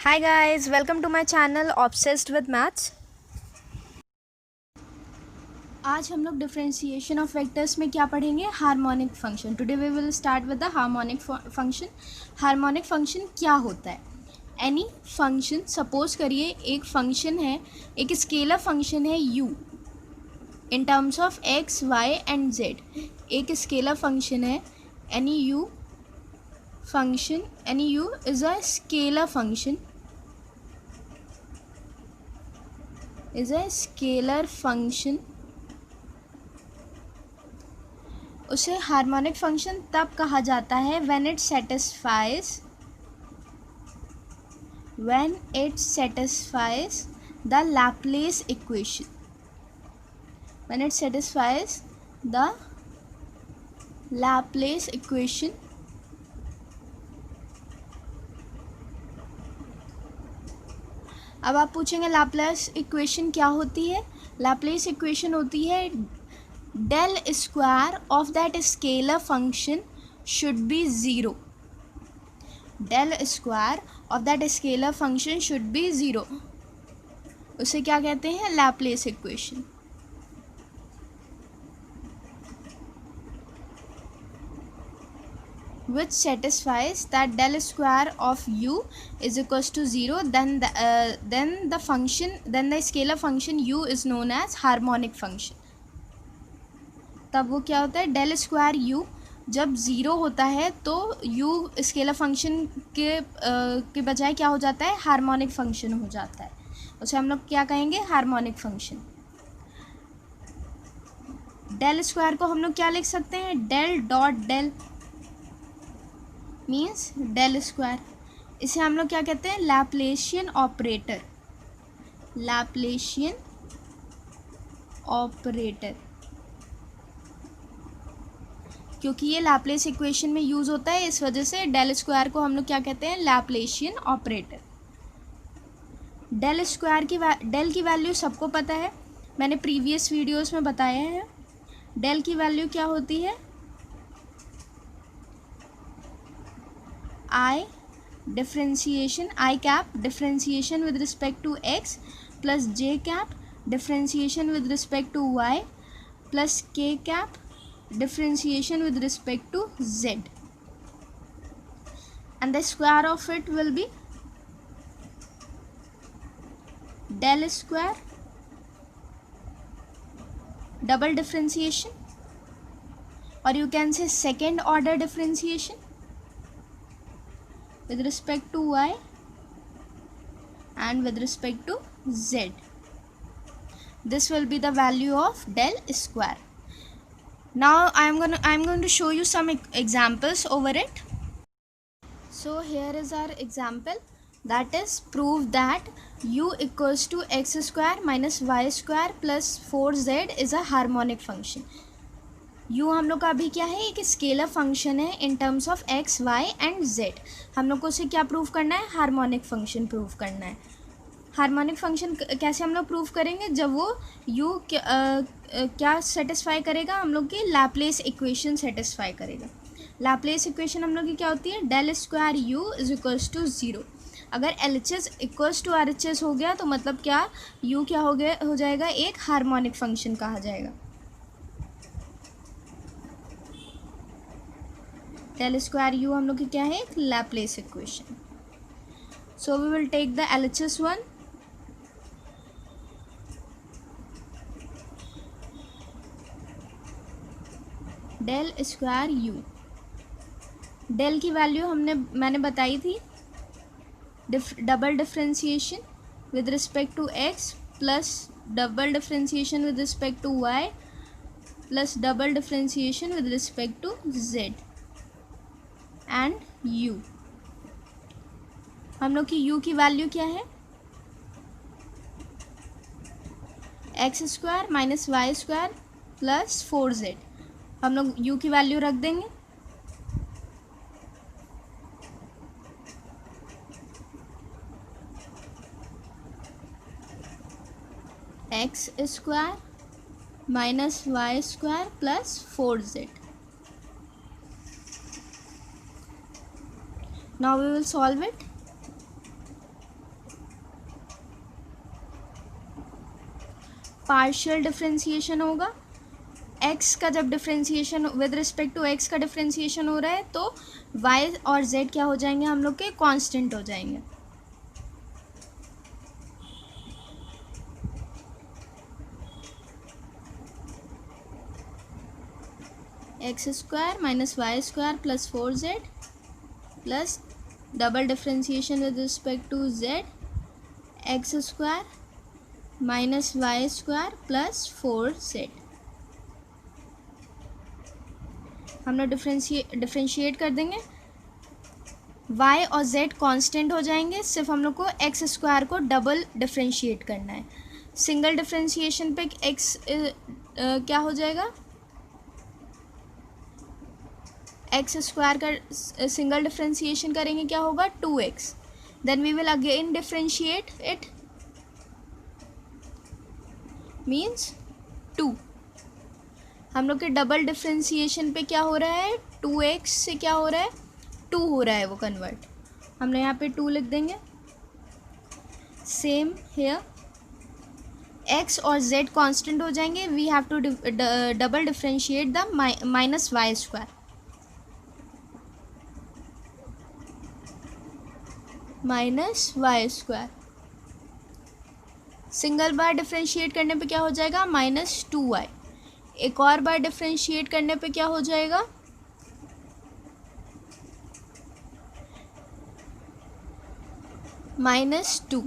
Hi guys, welcome to my channel Obsessed with Maths। आज हम लोग डिफरेंशिएशन ऑफ वेक्टर्स में क्या पढ़ेंगे? Harmonic function. Today we will start with the harmonic function. Harmonic function क्या होता है? एनी फंक्शन, सपोज करिए एक फंक्शन है, एक स्केलर फंक्शन है u in terms of x, y and z। एक स्केलर फंक्शन है, any u function, any u is a scalar function, उसे हार्मोनिक फंक्शन तब कहा जाता है when it satisfies the Laplace equation, when it satisfies the Laplace equation अब आप पूछेंगे लाप्लास इक्वेशन क्या होती है? लाप्लास इक्वेशन होती है del square of that scalar function should be zero. Del square of that scalar function should be zero, उसे क्या कहते हैं? Laplace equation. which satisfies that del square of u is equals to 0, then the scalar function u is known as harmonic function। तब वो क्या होता है? Del square u जब ज़ीरो होता है तो u स्केलर फंक्शन के बजाय क्या हो जाता है? हार्मोनिक फंक्शन हो जाता है। उसे हम लोग क्या कहेंगे? Harmonic function. डेल स्क्वायर को हम लोग क्या लिख सकते हैं? Del dot del means del square. इसे हम लोग क्या कहते हैं? लैप्लेशियन ऑपरेटर। लैप्लेशियन ऑपरेटर, क्योंकि ये लैप्लेस इक्वेशन में यूज़ होता है, इस वजह से डेल स्क्वायर को हम लोग क्या कहते हैं? लैप्लेशियन ऑपरेटर। डेल स्क्वायर की डेल की वैल्यू सबको पता है, मैंने प्रीवियस वीडियोस में बताया है। डेल की वैल्यू क्या होती है? I differentiation, I cap differentiation with respect to x plus j cap differentiation with respect to y plus k cap differentiation with respect to z, and the square of it will be del square double differentiation, or you can say second order differentiation with respect to y and with respect to z. This will be the value of del square. Now I'm going to show you some examples over it. So here is our example, that is prove that u equals to x square minus y square plus 4z is a harmonic function। u हम लोग का अभी क्या है? एक scalar function है in terms of x, y and z। हम लोग को उसे क्या प्रूव करना है? हार्मोनिक फंक्शन प्रूव करना है। हार्मोनिक फंक्शन कैसे हम लोग प्रूव करेंगे? जब वो u क्या सेटिस्फाई करेगा? हम लोग की लैप्लेस इक्वेशन सेटिस्फाई करेगा। लैप्लेस इक्वेशन हम लोग की क्या होती है? Del square u is equals to zero. अगर LHS इक्वल्स टू RHS हो गया तो मतलब क्या? u क्या हो जाएगा? एक हार्मोनिक फंक्शन कहा जाएगा। डेल स्क्वायर u हम लोग की क्या है? एक Laplace equation. So we will take the LHS one. Del square u, del की वैल्यू मैंने बताई थी, double differentiation with respect to x plus double differentiation with respect to y plus double differentiation with respect to z and u। हम लोग की u की value क्या है? X square minus y square plus 4z। हम लोग u की value रख देंगे, x square minus y square plus 4z। Now we will solve it. Partial differentiation होगा। x का जब differentiation with respect to x का डिफरेंशिएशन हो रहा है तो y और z क्या हो जाएंगे हम लोग के, कांस्टेंट हो जाएंगे। X square minus y square plus 4z plus double differentiation with respect to z, x square minus y square plus 4z। हम लोग डिफरेंशिएट कर देंगे, y और z कांस्टेंट हो जाएंगे, सिर्फ हम लोग को एक्स स्क्वायर को डबल डिफरेंशिएट करना है। सिंगल डिफरेंशिएशन पे x क्या हो जाएगा, एक्स स्क्वायर का सिंगल डिफरेंशिएशन करेंगे क्या होगा, 2x। Then we will again differentiate it, means 2। हम लोग के डबल डिफरेंशिएशन पे क्या हो रहा है, 2x से क्या हो रहा है, 2 हो रहा है वो कन्वर्ट। हमने यहाँ पे 2 लिख देंगे। सेम हेयर, x और z कांस्टेंट हो जाएंगे, we have to double differentiate the minus y square, minus y square. Single बार डिफरेंशिएट करने पे क्या हो जाएगा, -2y। एक और बार डिफरेंशिएट करने पे क्या हो जाएगा, -2।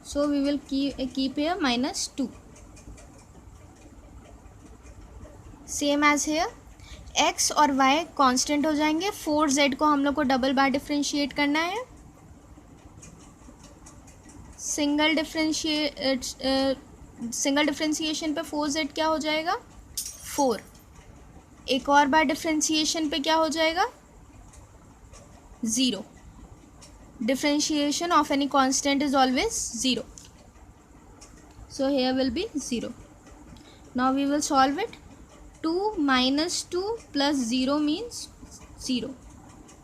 So we will keep here -2। Same as here, x और y कांस्टेंट हो जाएंगे, 4z को हम लोग को डबल बार डिफरेंशिएट करना है। सिंगल डिफरेंशिएशन पे 4z क्या हो जाएगा, 4। एक और बार डिफरेंशिएशन पे क्या हो जाएगा, 0। Differentiation of any constant is always 0, so here will be 0. now we will solve it. 2 minus 2 plus 0 means 0,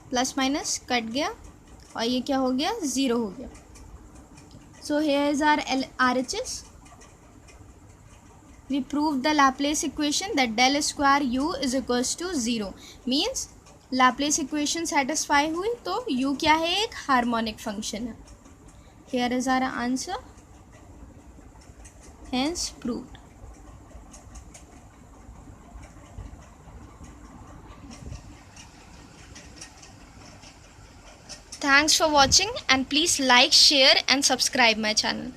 plus minus cut गया और ये क्या हो गया, 0 हो गया। so here is our RHS. we proved the Laplace equation that del square u is equals to 0, means Laplace equation satisfy हुई तो u क्या है, एक हार्मोनिक फंक्शन है। here is our answer, hence proved. Thanks for watching and please like, share and subscribe my channel.